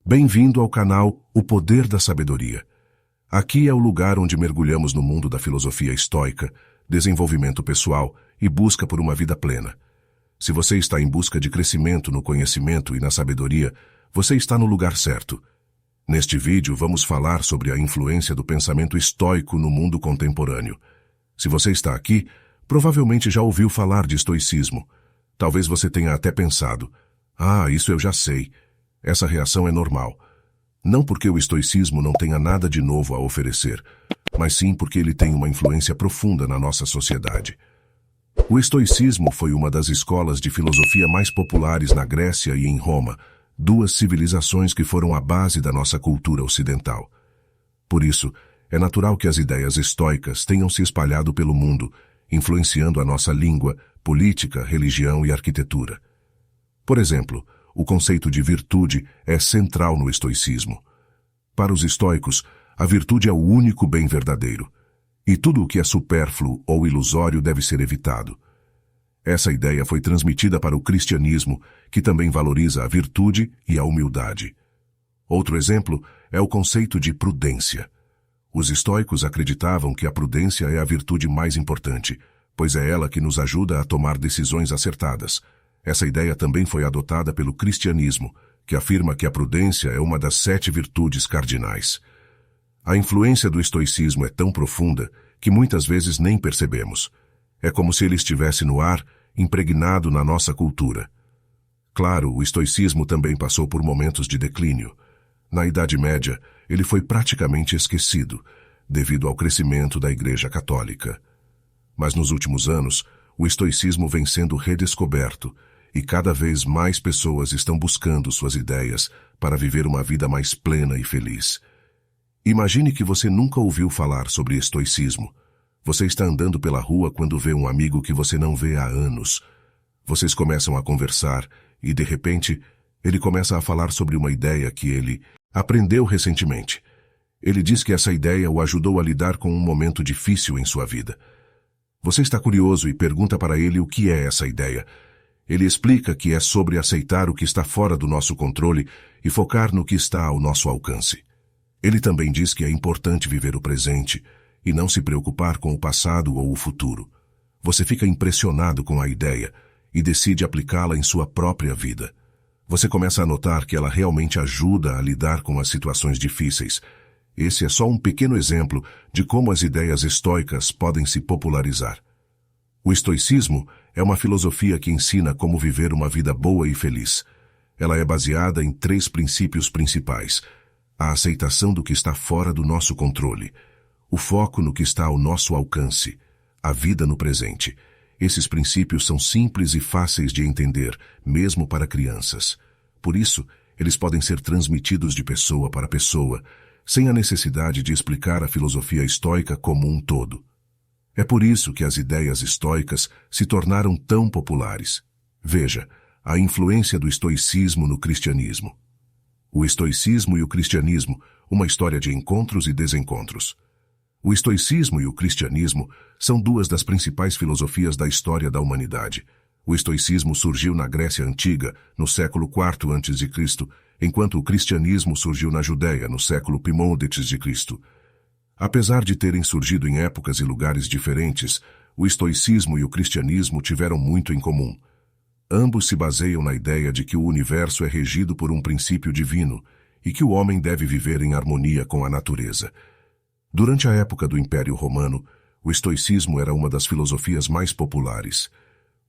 Bem-vindo ao canal O Poder da Sabedoria. Aqui é o lugar onde mergulhamos no mundo da filosofia estoica, desenvolvimento pessoal e busca por uma vida plena. Se você está em busca de crescimento no conhecimento e na sabedoria, você está no lugar certo. Neste vídeo vamos falar sobre a influência do pensamento estoico no mundo contemporâneo. Se você está aqui, provavelmente já ouviu falar de estoicismo. Talvez você tenha até pensado, isso eu já sei. Essa reação é normal. Não porque o estoicismo não tenha nada de novo a oferecer, mas sim porque ele tem uma influência profunda na nossa sociedade. O estoicismo foi uma das escolas de filosofia mais populares na Grécia e em Roma, duas civilizações que foram a base da nossa cultura ocidental. Por isso, é natural que as ideias estoicas tenham se espalhado pelo mundo, influenciando a nossa língua, política, religião e arquitetura. Por exemplo, o conceito de virtude é central no estoicismo. Para os estoicos, a virtude é o único bem verdadeiro, e tudo o que é supérfluo ou ilusório deve ser evitado. Essa ideia foi transmitida para o cristianismo, que também valoriza a virtude e a humildade. Outro exemplo é o conceito de prudência. Os estoicos acreditavam que a prudência é a virtude mais importante, pois é ela que nos ajuda a tomar decisões acertadas. Essa ideia também foi adotada pelo cristianismo, que afirma que a prudência é uma das 7 virtudes cardinais. A influência do estoicismo é tão profunda que muitas vezes nem percebemos. É como se ele estivesse no ar, impregnado na nossa cultura. Claro, o estoicismo também passou por momentos de declínio. Na Idade Média, ele foi praticamente esquecido, devido ao crescimento da Igreja Católica. Mas nos últimos anos, o estoicismo vem sendo redescoberto, e cada vez mais pessoas estão buscando suas ideias para viver uma vida mais plena e feliz. Imagine que você nunca ouviu falar sobre estoicismo. Você está andando pela rua quando vê um amigo que você não vê há anos. Vocês começam a conversar e, de repente, ele começa a falar sobre uma ideia que ele aprendeu recentemente. Ele diz que essa ideia o ajudou a lidar com um momento difícil em sua vida. Você está curioso e pergunta para ele o que é essa ideia. Ele explica que é sobre aceitar o que está fora do nosso controle e focar no que está ao nosso alcance. Ele também diz que é importante viver o presente e não se preocupar com o passado ou o futuro. Você fica impressionado com a ideia e decide aplicá-la em sua própria vida. Você começa a notar que ela realmente ajuda a lidar com as situações difíceis. Esse é só um pequeno exemplo de como as ideias estoicas podem se popularizar. O estoicismo é uma filosofia que ensina como viver uma vida boa e feliz. Ela é baseada em 3 princípios principais: a aceitação do que está fora do nosso controle, o foco no que está ao nosso alcance, a vida no presente. Esses princípios são simples e fáceis de entender, mesmo para crianças. Por isso, eles podem ser transmitidos de pessoa para pessoa, sem a necessidade de explicar a filosofia estoica como um todo. É por isso que as ideias estoicas se tornaram tão populares. Veja, a influência do estoicismo no cristianismo. O estoicismo e o cristianismo, uma história de encontros e desencontros. O estoicismo e o cristianismo são 2 das principais filosofias da história da humanidade. O estoicismo surgiu na Grécia Antiga, no século IV a.C., enquanto o cristianismo surgiu na Judéia, no século I a.C. Apesar de terem surgido em épocas e lugares diferentes, o estoicismo e o cristianismo tiveram muito em comum. Ambos se baseiam na ideia de que o universo é regido por um princípio divino e que o homem deve viver em harmonia com a natureza. Durante a época do Império Romano, o estoicismo era uma das filosofias mais populares.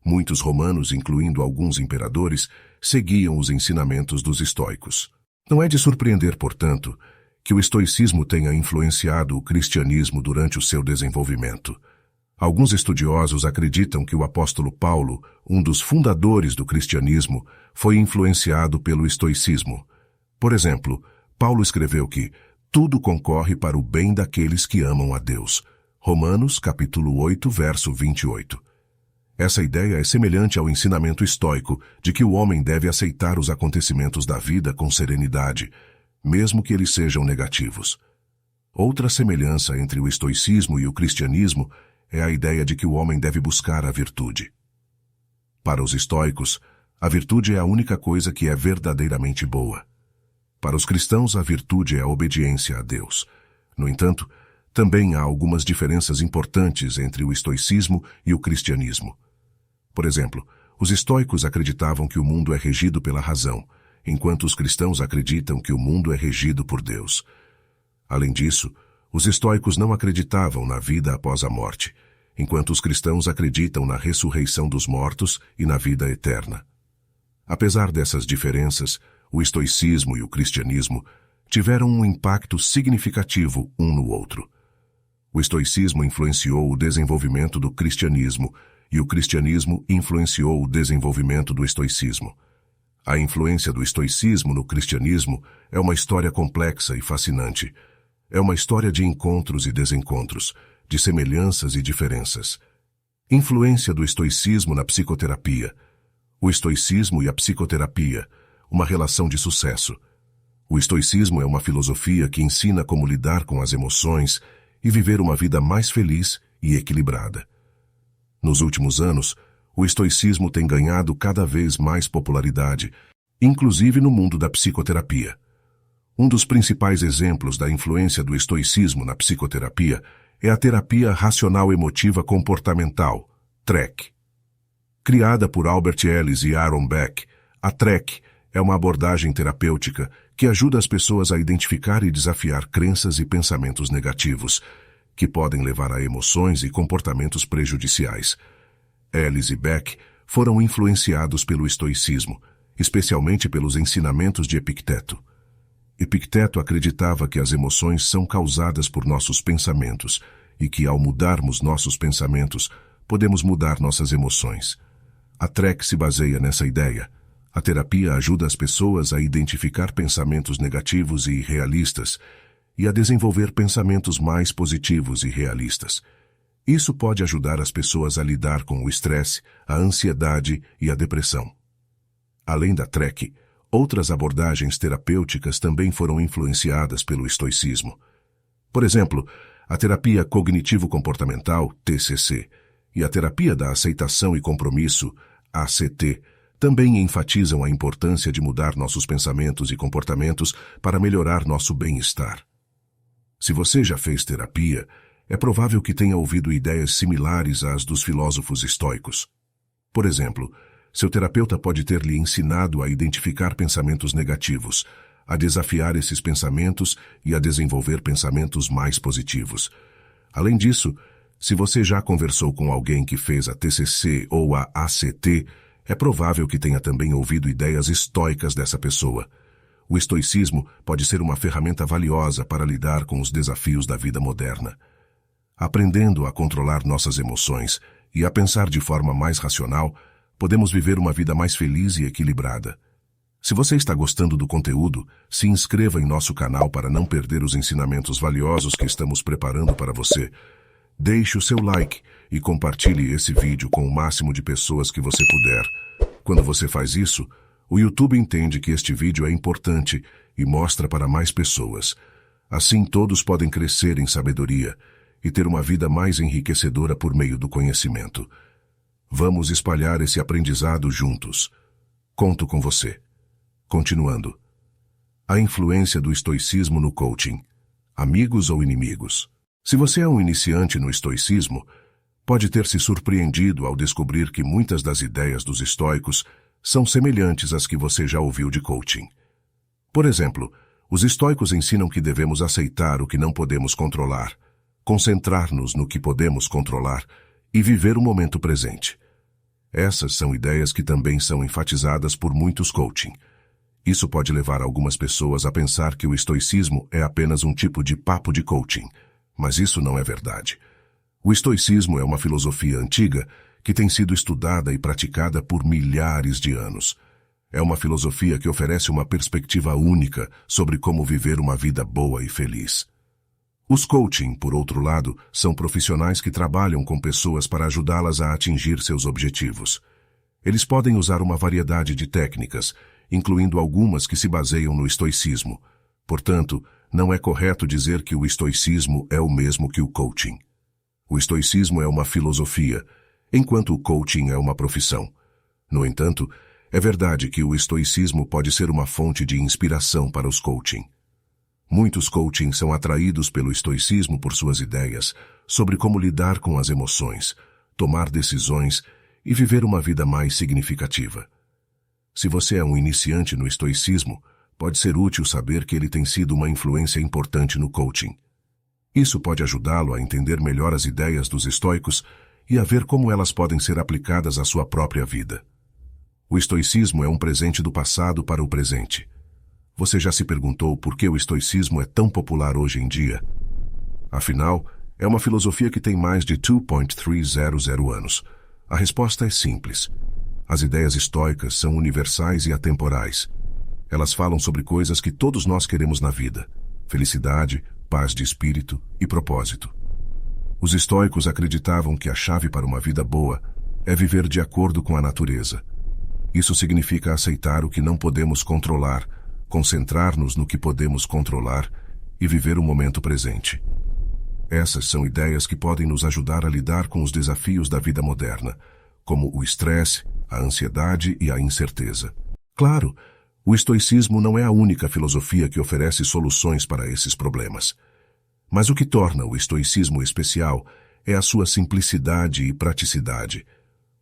Muitos romanos, incluindo alguns imperadores, seguiam os ensinamentos dos estoicos. Não é de surpreender, portanto, que o estoicismo tenha influenciado o cristianismo durante o seu desenvolvimento. Alguns estudiosos acreditam que o apóstolo Paulo, um dos fundadores do cristianismo, foi influenciado pelo estoicismo. Por exemplo, Paulo escreveu que tudo concorre para o bem daqueles que amam a Deus. Romanos, capítulo 8, verso 28. Essa ideia é semelhante ao ensinamento estoico de que o homem deve aceitar os acontecimentos da vida com serenidade, mesmo que eles sejam negativos. Outra semelhança entre o estoicismo e o cristianismo é a ideia de que o homem deve buscar a virtude. Para os estoicos, a virtude é a única coisa que é verdadeiramente boa. Para os cristãos, a virtude é a obediência a Deus. No entanto, também há algumas diferenças importantes entre o estoicismo e o cristianismo. Por exemplo, os estoicos acreditavam que o mundo é regido pela razão, enquanto os cristãos acreditam que o mundo é regido por Deus. Além disso, os estoicos não acreditavam na vida após a morte, enquanto os cristãos acreditam na ressurreição dos mortos e na vida eterna. Apesar dessas diferenças, o estoicismo e o cristianismo tiveram um impacto significativo um no outro. O estoicismo influenciou o desenvolvimento do cristianismo e o cristianismo influenciou o desenvolvimento do estoicismo. A influência do estoicismo no cristianismo é uma história complexa e fascinante. É uma história de encontros e desencontros, de semelhanças e diferenças. Influência do estoicismo na psicoterapia. O estoicismo e a psicoterapia, uma relação de sucesso. O estoicismo é uma filosofia que ensina como lidar com as emoções e viver uma vida mais feliz e equilibrada. Nos últimos anos, o estoicismo tem ganhado cada vez mais popularidade, inclusive no mundo da psicoterapia. Um dos principais exemplos da influência do estoicismo na psicoterapia é a terapia racional emotiva comportamental, TREC. Criada por Albert Ellis e Aaron Beck, a TREC é uma abordagem terapêutica que ajuda as pessoas a identificar e desafiar crenças e pensamentos negativos, que podem levar a emoções e comportamentos prejudiciais. Ellis e Beck foram influenciados pelo estoicismo, especialmente pelos ensinamentos de Epicteto. Epicteto acreditava que as emoções são causadas por nossos pensamentos e que, ao mudarmos nossos pensamentos, podemos mudar nossas emoções. A TREC se baseia nessa ideia. A terapia ajuda as pessoas a identificar pensamentos negativos e irrealistas e a desenvolver pensamentos mais positivos e realistas. Isso pode ajudar as pessoas a lidar com o estresse, a ansiedade e a depressão. Além da TREC, outras abordagens terapêuticas também foram influenciadas pelo estoicismo. Por exemplo, a terapia cognitivo-comportamental, TCC, e a terapia da aceitação e compromisso, ACT, também enfatizam a importância de mudar nossos pensamentos e comportamentos para melhorar nosso bem-estar. Se você já fez terapia, é provável que tenha ouvido ideias similares às dos filósofos estoicos. Por exemplo, seu terapeuta pode ter lhe ensinado a identificar pensamentos negativos, a desafiar esses pensamentos e a desenvolver pensamentos mais positivos. Além disso, se você já conversou com alguém que fez a TCC ou a ACT, é provável que tenha também ouvido ideias estoicas dessa pessoa. O estoicismo pode ser uma ferramenta valiosa para lidar com os desafios da vida moderna. Aprendendo a controlar nossas emoções e a pensar de forma mais racional, podemos viver uma vida mais feliz e equilibrada. Se você está gostando do conteúdo, se inscreva em nosso canal para não perder os ensinamentos valiosos que estamos preparando para você. Deixe o seu like e compartilhe esse vídeo com o máximo de pessoas que você puder. Quando você faz isso, o YouTube entende que este vídeo é importante e mostra para mais pessoas. Assim todos podem crescer em sabedoria e ter uma vida mais enriquecedora por meio do conhecimento. Vamos espalhar esse aprendizado juntos. Conto com você. Continuando. A influência do estoicismo no coaching. Amigos ou inimigos? Se você é um iniciante no estoicismo, pode ter se surpreendido ao descobrir que muitas das ideias dos estoicos são semelhantes às que você já ouviu de coaching. Por exemplo, os estoicos ensinam que devemos aceitar o que não podemos controlar, concentrar-nos no que podemos controlar e viver o momento presente. Essas são ideias que também são enfatizadas por muitos coaching. Isso pode levar algumas pessoas a pensar que o estoicismo é apenas um tipo de papo de coaching, mas isso não é verdade. O estoicismo é uma filosofia antiga que tem sido estudada e praticada por milhares de anos. É uma filosofia que oferece uma perspectiva única sobre como viver uma vida boa e feliz. Os coaching, por outro lado, são profissionais que trabalham com pessoas para ajudá-las a atingir seus objetivos. Eles podem usar uma variedade de técnicas, incluindo algumas que se baseiam no estoicismo. Portanto, não é correto dizer que o estoicismo é o mesmo que o coaching. O estoicismo é uma filosofia, enquanto o coaching é uma profissão. No entanto, É verdade que o estoicismo pode ser uma fonte de inspiração para os coaching. Muitos coaching são atraídos pelo estoicismo por suas ideias sobre como lidar com as emoções, tomar decisões e viver uma vida mais significativa. Se você é um iniciante no estoicismo, pode ser útil saber que ele tem sido uma influência importante no coaching. Isso pode ajudá-lo a entender melhor as ideias dos estoicos e a ver como elas podem ser aplicadas à sua própria vida. O estoicismo é um presente do passado para o presente. Você já se perguntou por que o estoicismo é tão popular hoje em dia? Afinal, é uma filosofia que tem mais de 2.300 anos. A resposta é simples. As ideias estoicas são universais e atemporais. Elas falam sobre coisas que todos nós queremos na vida: felicidade, paz de espírito e propósito. Os estoicos acreditavam que a chave para uma vida boa é viver de acordo com a natureza. Isso significa aceitar o que não podemos controlar, concentrar-nos no que podemos controlar e viver o momento presente. Essas são ideias que podem nos ajudar a lidar com os desafios da vida moderna, como o estresse, a ansiedade e a incerteza. Claro, o estoicismo não é a única filosofia que oferece soluções para esses problemas. Mas o que torna o estoicismo especial é a sua simplicidade e praticidade.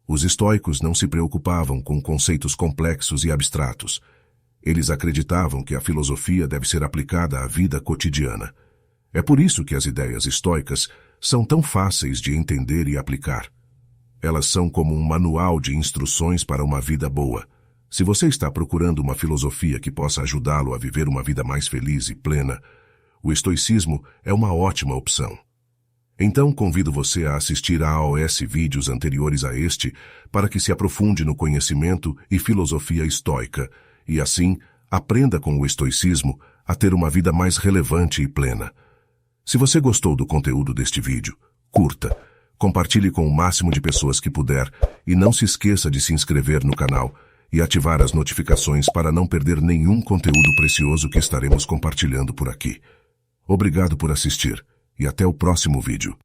Os estoicos não se preocupavam com conceitos complexos e abstratos. Eles acreditavam que a filosofia deve ser aplicada à vida cotidiana. É por isso que as ideias estoicas são tão fáceis de entender e aplicar. Elas são como um manual de instruções para uma vida boa. Se você está procurando uma filosofia que possa ajudá-lo a viver uma vida mais feliz e plena, o estoicismo é uma ótima opção. Então convido você a assistir a AOS vídeos anteriores a este para que se aprofunde no conhecimento e filosofia estoica e, assim, aprenda com o estoicismo a ter uma vida mais relevante e plena. Se você gostou do conteúdo deste vídeo, curta, compartilhe com o máximo de pessoas que puder e não se esqueça de se inscrever no canal e ativar as notificações para não perder nenhum conteúdo precioso que estaremos compartilhando por aqui. Obrigado por assistir e até o próximo vídeo.